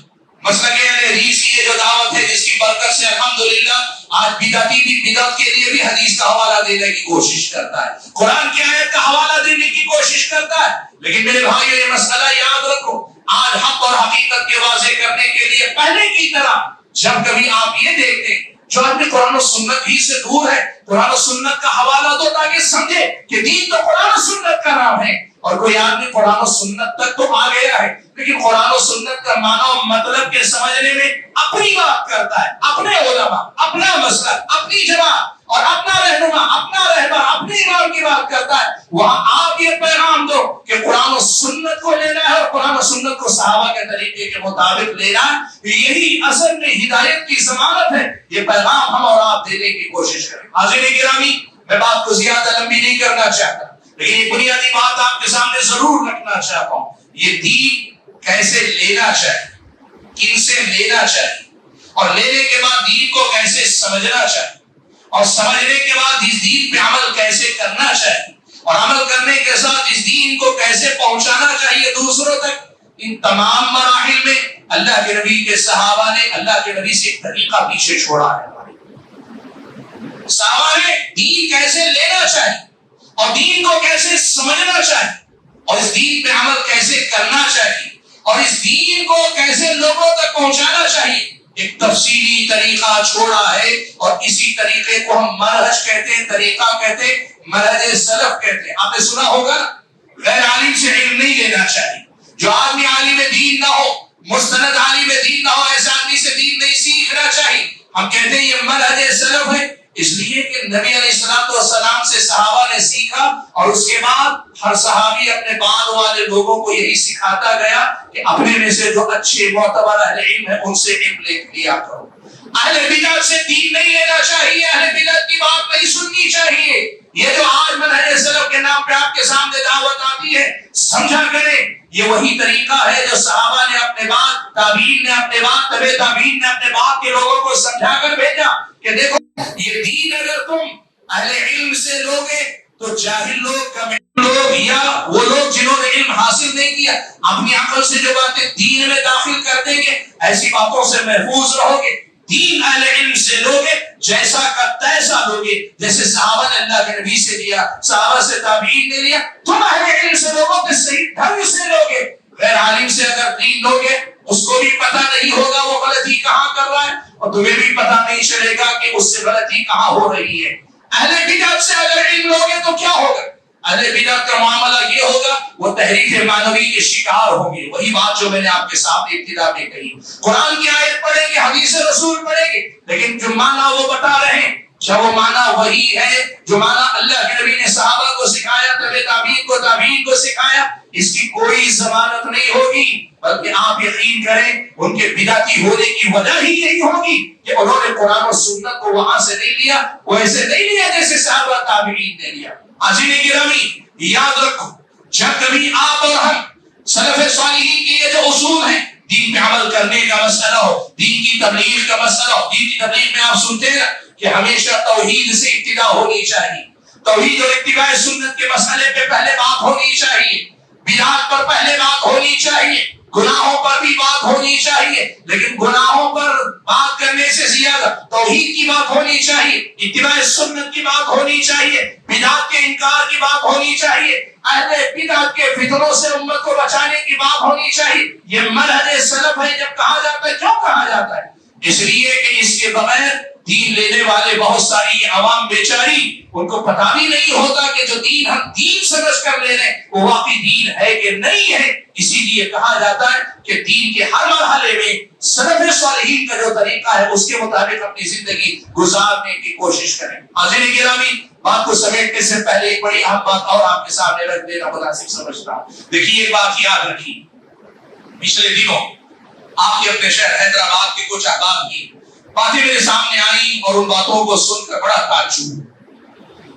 مسلک اہل حدیث کی یہ جو دعوت ہے جس کی برکت سے الحمدللہ آج بدعتی بھی بدعت کے لیے بھی حدیث کا حوالہ دینے کی کوشش کرتا ہے، قرآن کی آیت کا حوالہ دینے کی کوشش کرتا ہے۔ لیکن میرے بھائیو یہ مسئلہ یاد رکھو، آج حق اور حقیقت کے واضح کرنے کے لیے پہلے کی طرح جب کبھی آپ یہ دیکھتے جو آدمی قرآن و سنت ہی سے دور ہے، قرآن و سنت کا حوالہ دو تاکہ سمجھے کہ دین تو قرآن و سنت کا نام ہے، اور کوئی آدمی قرآن و سنت تک تو آ گیا ہے لیکن قرآن و سنت کا معنی و مطلب کے سمجھنے میں اپنی بات کرتا ہے، اپنے علماء، اپنا مسلک، اپنی جماعت اور اپنا رہنما، اپنا رہبر، اپنے امام کی بات کرتا ہے، وہاں آپ یہ پیغام دو کہ قرآن و سنت کو لینا ہے اور قرآن و سنت کو صحابہ کے طریقے کے مطابق لینا ہے، یہی اصل میں ہدایت کی ضمانت ہے۔ یہ پیغام ہم اور آپ دینے کی کوشش کریں۔ حاضرین گرامی، میں بات کو زیادہ لمبی نہیں کرنا چاہتا لیکن یہ بنیادی بات آپ کے سامنے ضرور رکھنا چاہتا ہوں، یہ دین کیسے لینا چاہیے، کن سے لینا چاہیے، اور لینے کے بعد دین کو کیسے سمجھنا چاہیے، اور سمجھنے کے بعد اس دین پہ عمل کیسے کرنا چاہیے، اور عمل کرنے کے ساتھ اس دین کو کیسے پہنچانا چاہیے دوسروں تک۔ ان تمام مراحل میں اللہ کے نبی کے صحابہ نے اللہ کے نبی سے ایک طریقہ پیچھے چھوڑا ہے۔ صحابہ نے دین کیسے لینا چاہیے اور دین کو کیسے سمجھنا چاہیے اور اس دین پہ عمل کیسے کرنا چاہیے اور اس دین کو کیسے لوگوں تک پہنچانا چاہیے، ایک تفصیلی طریقہ چھوڑا ہے، اور اسی طریقے کو ہم منہج کہتے ہیں، طریقہ کہتے ہیں، منہج سلف کہتے ہیں۔ آپ نے سنا ہوگا غیر عالم سے علم نہیں لینا چاہیے، جو آدمی عالم دین نہ ہو، مستند عالم دین نہ ہو، ایسے آدمی سے دین نہیں سیکھنا چاہیے۔ ہم کہتے ہیں یہ منہج سلف ہے، اس لیے کہ نبی علیہ السلام سے صحابہ نے سیکھا اور اس کے بعد ہر صحابی اپنے بعد والے لوگوں کو یہی سکھاتا گیا کہ اپنے میں سے جو اچھے معتبر اہل علم ہیں ان سے علم لیا کرو. اہل بدعت سے دین نہیں لینا چاہیے، اہل بدعت کی بات نہیں سننی چاہیے. یہ جو آج منہج سلف کے نام پہ آپ کے سامنے دعوت آتی ہے، سمجھا کریں یہ وہی طریقہ ہے جو صحابہ نے اپنے بعد، تابعین نے اپنے بعد، تبع تابعین نے اپنے بعد کے لوگوں کو سمجھا کر بھیجا کہ دیکھو یہ دین اگر تم اہل علم سے لوگے تو جاہل لوگ، کم لوگ یا وہ لوگ جنہوں نے علم حاصل نہیں کیا اپنی عقل سے جو باتیں دین میں داخل کر دیں گے، ایسی باتوں سے محفوظ رہو گے. دین اہل علم سے لوگے، جیسا کا تیسا لوگے، جیسے صحابہ نے اللہ کے نبی سے لیا، صحابہ سے تابعین نے لیا. تم اہل علم سے لوگو کہ صحیح ڈھنگ سے لوگے. غیر عالم سے اگر دین لوگے اس کو بھی پتہ نہیں ہوگا وہ غلطی کہاں کر رہا ہے اور تمہیں بھی پتہ نہیں چلے گا کہ اس سے غلطی کہاں ہو رہی ہے. اہل بدعت سے اگر علم لوگے تو کیا ہوگا؟ اہل بدعت کا معاملہ یہ ہوگا وہ تحریف معنوی کے شکار ہوں گے. وہی بات جو میں نے آپ کے سامنے ابتدا میں کہی، قرآن کی آیت پڑھیں گے، حدیث رسول پڑھیں گے، لیکن جو معنی وہ بتا رہے ہیں کیا وہ معنی وہی ہے جو معنی اللہ کے نبی نے صحابہ کو سکھایا، تبع تابعین کو سکھایا؟ اس کی کوئی ضمانت نہیں ہوگی، بلکہ آپ یقین کریں ان کے بدعتی ہونے کی وجہ ہی یہی ہوگی کہ انہوں نے قرآن و سنت کو وہاں سے نہیں لیا، وہ ایسے نہیں لیا جیسے صحابہ تابعین نے لیا. عزیزِ گرامی یاد رکھو، جب کبھی آپ اور ہم سلف صالحین کے یہ جو اصول ہیں، دین پہ عمل کرنے کا مسئلہ ہو، دین کی تبلیغ کا مسئلہ ہو، دین کی تبلیغ میں آپ سنتے ہیں کہ ہمیشہ توحید سے ابتدا ہونی چاہیے، توحید اور اتباع سنت کے مسئلے پہ پہلے بات ہونی چاہیے، بدعات پر پہلے بات ہونی چاہیے، گناہوں پر بھی بات ہونی چاہیے، لیکن گناہوں پر بات کرنے سے زیادہ توحید کی بات ہونی چاہیے، اتباع سنت کی بات ہونی چاہیے، بدعات کے انکار کی بات ہونی چاہیے، اہل بدعت کے فتنوں سے امت کو بچانے کی بات ہونی چاہیے. یہ منہج سلف ہے. جب کہا جاتا ہے، کیوں کہا جاتا ہے؟ اس لیے کہ اس کے بغیر دین لینے والے بہت ساری عوام بیچاری، ان کو پتہ بھی نہیں ہوتا کہ جو دین ہم دین سمجھ کر لے رہے ہیں وہ واقعی دین ہے کہ نہیں ہے. اسی لیے کہا جاتا ہے کہ دین کے ہر مرحلے میں سلف صالحین کا جو طریقہ ہے اس کے مطابق اپنی زندگی گزارنے کی کوشش کریں. حاضرین گرامی، بات کو سمیٹنے سے پہلے ایک بڑی اہم بات اور آپ کے سامنے رکھ دینا مناسب سمجھتا ہوں. دیکھیے ایک بات یاد رکھیے، پچھلے دنوں آپ کے اپنے شہر حیدرآباد کے کچھ احباب کی باتیں میرے سامنے آئی اور ان باتوں کو سن کر بڑا تعجب.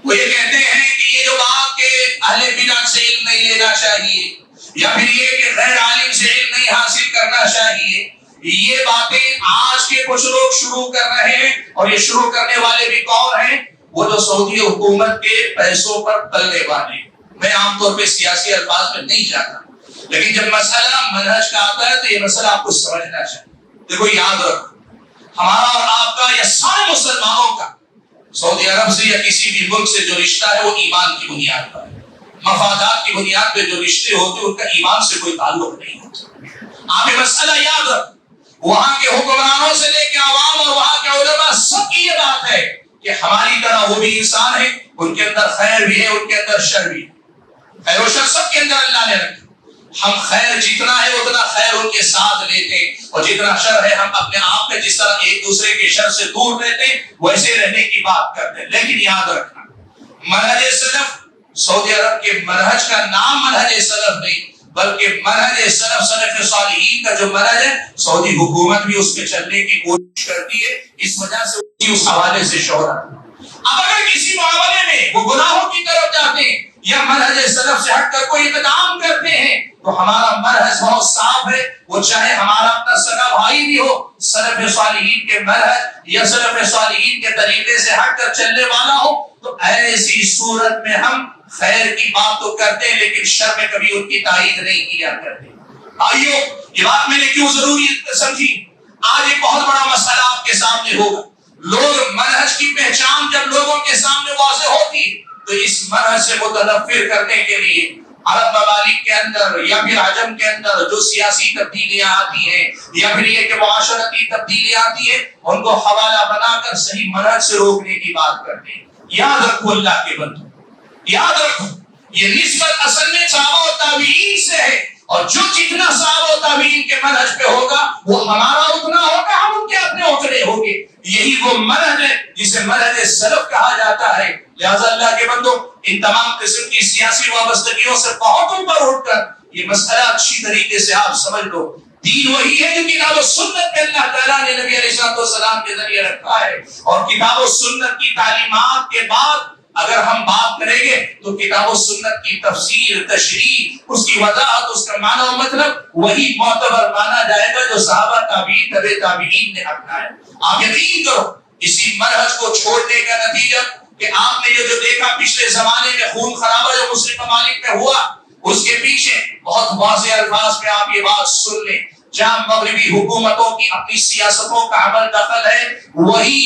وہ یہ کہتے ہیں کہ یہ جو بات کہ اہل بدعت سے علم نہیں لینا چاہیے یا پھر یہ کہ غیر عالم سے علم نہیں حاصل کرنا چاہیے، یہ باتیں آج کے کچھ لوگ شروع کر رہے ہیں. اور یہ شروع کرنے والے بھی کون ہیں؟ وہ جو سعودی حکومت کے پیسوں پر پلنے والے. میں عام طور پہ سیاسی الفاظ میں نہیں جاتا، لیکن جب مسئلہ منہج کا آتا ہے تو یہ مسئلہ آپ کو سمجھنا چاہیے. دیکھو یاد رکھو، ہمارا اور آپ کا یا سارے مسلمانوں کا سعودی عرب سے یا کسی بھی ملک سے جو رشتہ ہے وہ ایمان کی بنیاد پر ہے. مفادات کی بنیاد پہ جو رشتے ہوتے ان کا ایمان سے کوئی تعلق نہیں ہوتا. آپ یہ مسئلہ یاد رکھو، وہاں کے حکمرانوں سے لے کے عوام اور وہاں کے علماء سب کی یہ بات ہے کہ ہماری طرح وہ بھی انسان ہے، ان کے اندر خیر بھی ہے، ان کے اندر شر بھی ہے. خیر و شر سب کے اندر اللہ نے رکھا. ہم خیر جتنا ہے اتنا خیر ان کے ساتھ لیتے ہیں، اور جتنا شر ہے ہم اپنے آپ میں جس طرح ایک دوسرے کے شر سے دور رہتے ہیں ویسے رہنے کی بات کرتے ہیں. لیکن یاد رکھنا، منہج سلف، سعودی عرب کے منہج کا نام منہج سلف نہیں بلکہ منہج سلف، سلف صالحین کا جو منہج ہے، سعودی حکومت بھی اس پہ چلنے کی کوشش کرتی ہے. اس وجہ سے اس حوالے سے شہرت. اب اگر کسی معاملے میں وہ گناہوں کی طرف جاتے ہیں یا منہج سلف سے ہٹ کر کوئی اقدام کرتے ہیں تو ہمارا منہج بہت صاف ہے. وہ چاہے ہمارا اپنا سگا بھائی بھی ہو، سلف صالحین کے منہج یا سلف صالحین کے طریقے سے ہٹ کر چلنے والا ہو، تو ایسی صورت میں ہم خیر کی بات تو کرتے ہیں لیکن شر میں کبھی ان کی تائید نہیں کیا کرتے. آئیو، یہ بات میں نے کیوں ضروری سمجھی؟ آج ایک بہت بڑا مسئلہ آپ کے سامنے ہوگا. لوگ منہج کی پہچان جب لوگوں کے سامنے واضح ہوتی تو اس منہج سے متنفر کرنے کے لیے عرب ممالک کے اندر یا پھر عجم کے اندر جو سیاسی تبدیلیاں آتی ہیں یا پھر یہ کہ معاشرتی تبدیلیاں آتی ہیں ان کو حوالہ بنا کر صحیح منہج سے روکنے کی بات کرتے ہیں. یاد رکھو اللہ کے بندو، یاد رکھو یہ نسبت اصل میں صحابہ و تابعین سے ہے، اور جو جتنا صحابہ و تابعین کے منہج پہ ہوگا وہ ہمارا اتنا ہوگا، ہم ان کے اپنے اتنے ہوں گے. یہی دین وہ منہج ہے جسے منہج سلف کہا جاتا ہے. لہذا اللہ کے بندو ان تمام قسم کی سیاسی وابستگیوں سے بہت اوپر اٹھ کر یہ مسئلہ اچھی طریقے سے آپ سمجھ لو. دین وہی ہے جو کتاب و سنت میں اللہ تعالیٰ نے نبی علیہ السلام کے ذریعے رکھا ہے. اور کتاب و سنت کی تعلیمات کے بعد اگر ہم بات کریں گے تو کتاب و سنت کی تفسیر، تشریح، اس کی وضاحت، اس کا معنی و مطلب وہی معتبر مانا جائے گا جو صحابہ تابعین تبع تابعین نے اپنایا. آپ یقین کرو اسی منہج کو چھوڑنے کا نتیجہ کہ آپ نے یہ جو دیکھا پچھلے زمانے میں خون خرابہ جو مسلم ممالک میں ہوا، اس کے پیچھے بہت واضح الفاظ میں آپ یہ بات سن لیں. جہاں مغربی حکومتوں کی اپنی سیاستوں کا عمل دخل ہے، وہی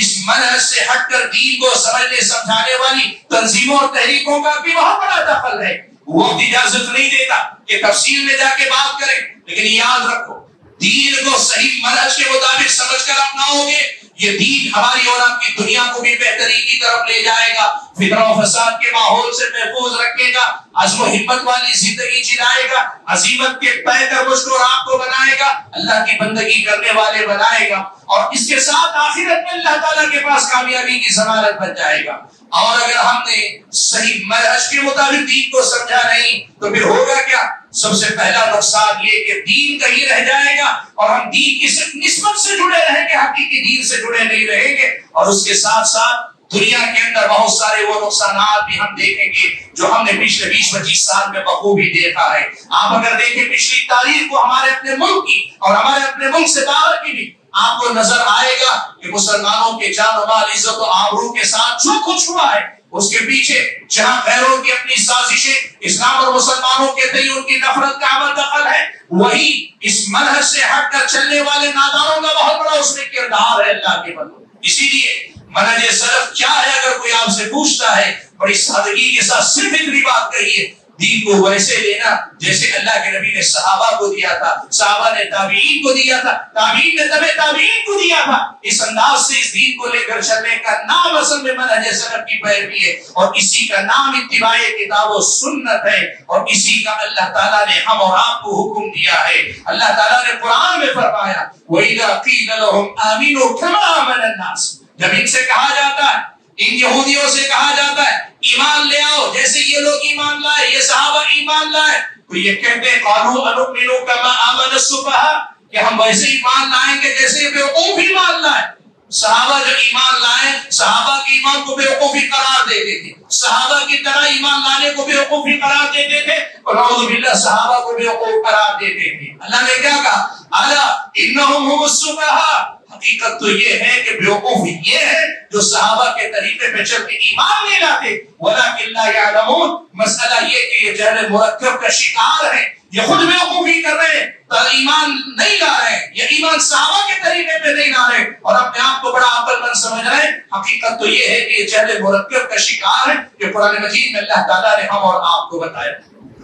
اس منہج سے ہٹ کر دین کو سمجھنے سمجھانے والی تنظیموں اور تحریکوں کا بھی بہت بڑا دخل ہے. وقت اجازت نہیں دیتا کہ تفصیل میں جا کے بات کریں، لیکن یاد رکھو دین کو صحیح منہج کے مطابق سمجھ کر اپناؤ گے، یہ دین ہماری اور آپ کی دنیا کو بھی بہتری کی طرف لے جائے گا، فتنہ و فساد کے ماحول سے محفوظ رکھے گا، عزم و ہمت والی زندگی جلائے گا، عزیمت کے پے کر مجھ کو اور آپ کو بنائے گا، اللہ کی بندگی کرنے والے بنائے گا، اور اس کے ساتھ آخرت میں اللہ تعالیٰ کے پاس کامیابی کی ضمانت بن جائے گا. اور اگر ہم نے صحیح منہج کے مطابق دین کو سمجھا نہیں تو پھر ہوگا کیا؟ سب سے پہلا نقصان یہ کہ دین کہیں رہ جائے گا اور ہم دین کی صرف نسبت سے جڑے رہیں گے، حقیقی دین سے جڑے نہیں رہیں گے. اور اس کے ساتھ ساتھ دنیا کے اندر بہت سارے وہ نقصانات بھی ہم دیکھیں گے جو ہم نے پچھلے 20-25 سال میں بخوبی دیکھا ہے. آپ اگر دیکھیں پچھلی تاریخ کو ہمارے اپنے ملک کی اور ہمارے اپنے ملک سے باہر کی بھی، آپ کو نظر آئے گا کہ مسلمانوں کے جان و مال، عزت و آبرو کے ساتھ جو کچھ ہوا ہے اس کے پیچھے جہاں غیروں کی اپنی سازشیں، اسلام اور مسلمانوں کے تئیں ان کی نفرت کا عمل دخل ہے، وہی اس منہج سے ہٹ کر چلنے والے نادانوں کا بہت بڑا اس میں کردار ہے. اللہ کے بندو اسی لیے منہج سلف کیا ہے اگر کوئی آپ سے پوچھتا ہے بڑی سادگی کے ساتھ صرف اتنی بات کہیے، دین کو ویسے لینا جیسے اللہ کے نبی نے صحابہ کو دیا تھا، صحابہ نے تابعین کو دیا تھا، تابعین نے تبع تابعین کو دیا تھا. اس انداز سے اس دین کو لے کر چلنے کا نام اصل میں منہج سلف کی پیروی ہے، اور اسی کا نام اتباع کتاب و سنت ہے، اور اسی کا اللہ تعالیٰ نے ہم اور آپ کو حکم دیا ہے. اللہ تعالیٰ نے قرآن میں فرمایا وَإِذَا قِيلَ لَهُمْ آمِنُوا كَمَا آمَنَ النَّاسُ، جب ان سے کہا جاتا ہے، ان یہودیوں سے کہا جاتا ہے ایمان لے آؤ جیسے یہ لوگ ایمان لائے، یہ صحابہ ایمان لائے، تو یہ کہتے ہیں قالوا انؤمن كما آمن السفهاء، کہ ہم ویسے ایمان لائیں گے جیسے یہ بیوقوف ایمان لائے. صحابہ جو ایمان لائے، صحابہ کے ایمان کو بیوقوفی قرار دیتے تھے، صحابہ کی طرح ایمان لانے کو بیوقوفی قرار دیتے تھے، اور نعوذ باللہ صحابہ کو بیوقوف قرار دیتے تھے. اللہ نے کیا کہا؟ الا انهم هم السفهاء، حقیقت تو یہ ہے کہ بیوقوف یہ ہے جو صحابہ کے طریقے پہ چل کے ایمان نہیں لاتے، ولکن لا یعلمون. مسئلہ یہ کہ یہ جہل مرکب کا شکار ہے، یہ خود بیوقوفی کر رہے ہیں، ایمان نہیں لا رہے، یہ ایمان صحابہ کے طریقے پہ نہیں لا رہے اور اپنے آپ کو بڑا عقل مند سمجھ رہے ہیں. حقیقت تو یہ ہے کہ یہ جہل مرکب کا شکار ہے کہ قرآن مجید میں اللہ تعالیٰ نے ہم اور آپ کو بتایا.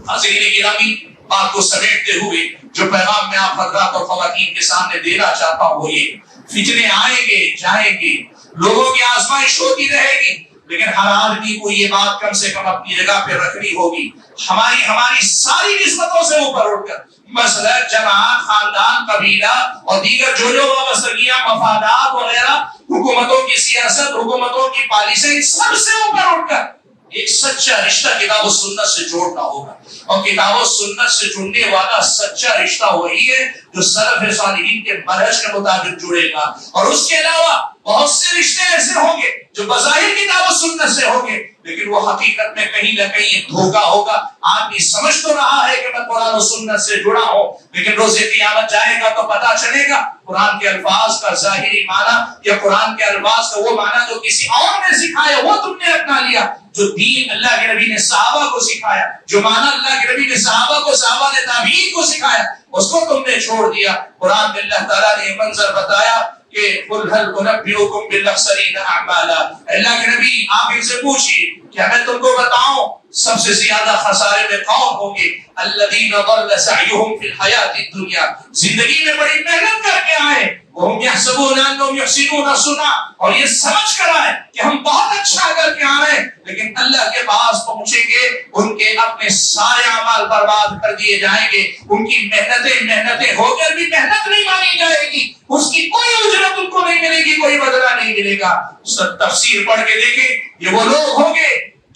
حاضرین گرامی، بات کو سمیٹتے ہوئے جو پیغام میں آپ حضرات اور خواتین کے سامنے دینا چاہتا ہوں وہ یہ: فتنے آئیں گے جائیں گے، لوگوں کی آزمائش ہوتی رہے گی، لیکن ہر آدمی کو یہ بات کم سے کم اپنی جگہ پہ رکھنی ہوگی، ہماری ساری نسبتوں سے اوپر اٹھ کر مسلک، جماعت، خاندان، قبیلہ اور دیگر جو وابستگیاں، مفادات وغیرہ، حکومتوں کی سیاست، حکومتوں کی پالیسی، سب سے اوپر اٹھ کر ایک سچا رشتہ کتاب و سنت سے جوڑنا ہوگا. اور کتاب و سنت سے جڑنے والا سچا رشتہ وہی ہے جو سلف صالحین کے منہج کے مطابق جڑے گا. اور اس کے علاوہ بہت سے رشتے ایسے ہوں گے جو بظاہر کتاب و سنت سے ہوں گے، لیکن وہ حقیقت میں کہیں نہ کہیں دھوکہ ہوگا. آدمی سمجھ تو رہا ہے کہ میں قرآن و سنت سے جڑا ہوں، لیکن روز قیامت جائے گا تو پتا چلے گا قرآن کے الفاظ کا ظاہری معنی یا قرآن کے الفاظ کا وہ معنی جو کسی اور نے سکھایا وہ تم نے اپنا لیا. جو دین اللہ کے نبی نے صحابہ کو سکھایا، جو معنی اللہ کے نبی نے صحابہ کو، صحابہ نے تابعین کو سکھایا، اس کو تم نے چھوڑ دیا. قرآن میں اللہ تعالیٰ نے یہ منظر بتایا کہ قل هل انبئكم بالاخسرین اعمالا، اللہ کے نبی آپ ان سے پوچھیے کیا میں تم کو بتاؤں سب سے زیادہ خسارے میں کون ہوں گے؟ الذین ضل سعیهم فی الحیات الدنیا، زندگی میں بڑی محنت کر کے آئے وهم يحسبون انهم يحسنون صنعا، اور یہ سمجھ کر آئے کہ ہم بہت اچھا کر کے آ رہے ہیں، لیکن اللہ کے پاس پہنچیں گے ان کے اپنے سارے اعمال برباد کر دیے جائیں گے، ان کی محنتیں ہو کر بھی محنت نہیں مانی جائے گی، اس کی کوئی اجرت ان کو نہیں ملے گی، کوئی بدلہ نہیں ملے گا۔ تفسیر پڑھ کے دیکھیں، یہ وہ لوگ ہوں گے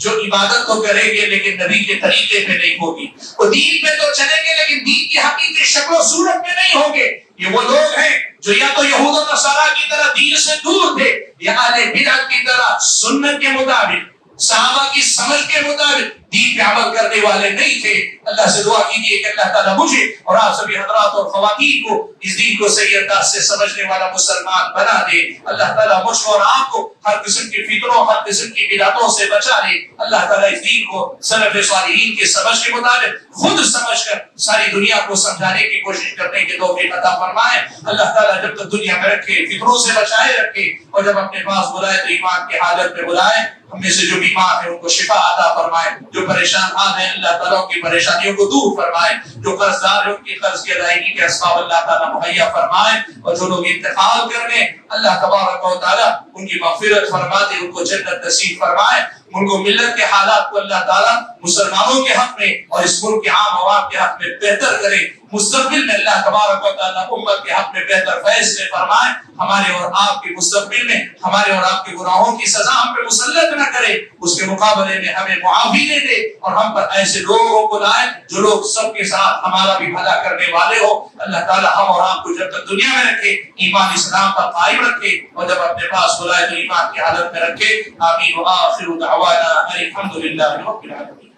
جو عبادت تو کریں گے لیکن نبی کے طریقے پہ نہیں ہوگی، وہ دین میں تو چلیں گے لیکن دین کی حقیقی شکل و صورت میں نہیں ہوں گے۔ یہ وہ لوگ ہیں جو یا تو یہود و نصارا کی طرح دین سے دور تھے، یا اہل بدعت کی طرح سنت کے مطابق، صحابہ کی سمجھ کے مطابق دین پہ عمل کرنے والے نہیں تھے۔ اللہ سے دعا کیجیے کہ اللہ تعالیٰ مجھے اور آپ سبھی حضرات اور خواتین کو اس دین کو صحیح انداز سے سمجھنے والا مسلمان بنا دے۔ اللہ تعالیٰ مجھ کو اور آپ کو ہر قسم کی فطروں، ہر قسم کی بدعتوں سے بچا لے۔ اللہ تعالیٰ اس دین کو سلف صالحین کے سمجھ کے مطابق خود سمجھ کر ساری دنیا کو سمجھانے کی کوشش کرنے کی توفیق عطا فرمائے۔ اللہ تعالیٰ جب تک دنیا میں رکھے فطروں سے بچائے رکھے، اور جب اپنے پاس بلائے تو ایمان کی حالت میں بلائے۔ ہم میں سے جو بیمار ہیں ان کو شفا عطا فرمائے، جو پریشان حال ہیں اللہ تعالیٰ کی پریشانیوں کو دور فرمائے، جو قرض دار ہیں ان کی قرض کی ادائیگی کے اسباب اللہ تعالیٰ مہیا فرمائے، اور جو لوگ انتقال کر گئے اللہ تبارک و تعالیٰ ان کی مغفرت فرما دے، ان کو جنت نصیب فرمائے۔ ان کو ملت کے حالات کو اللہ تعالیٰ مسلمانوں کے حق میں اور اس ملک کے عام عوام کے حق میں بہتر کرے۔ مستقبل میں اللہ تبارک و تعالیٰ امت کے حق میں بہتر فیصلے فرمائے۔ ہمارے اور آپ کے مستقبل میں ہمارے اور آپ کے گناہوں کی سزا ہم پہ مسلط نہ کرے، اس کے مقابلے میں ہمیں معافی دے دے، اور ہم پر ایسے لوگوں کو لائے جو لوگ سب کے ساتھ ہمارا بھی بھلا کرنے والے ہو۔ اللہ تعالیٰ ہم اور آپ کو جب تک دنیا میں رکھے ایمان اسلام کا قائم رکھے، اور جب اپنے پاس بلائے تو ایمان کی حالت میں رکھے۔ آمین وآخر دعوانا الحمد للہ رب العالمین۔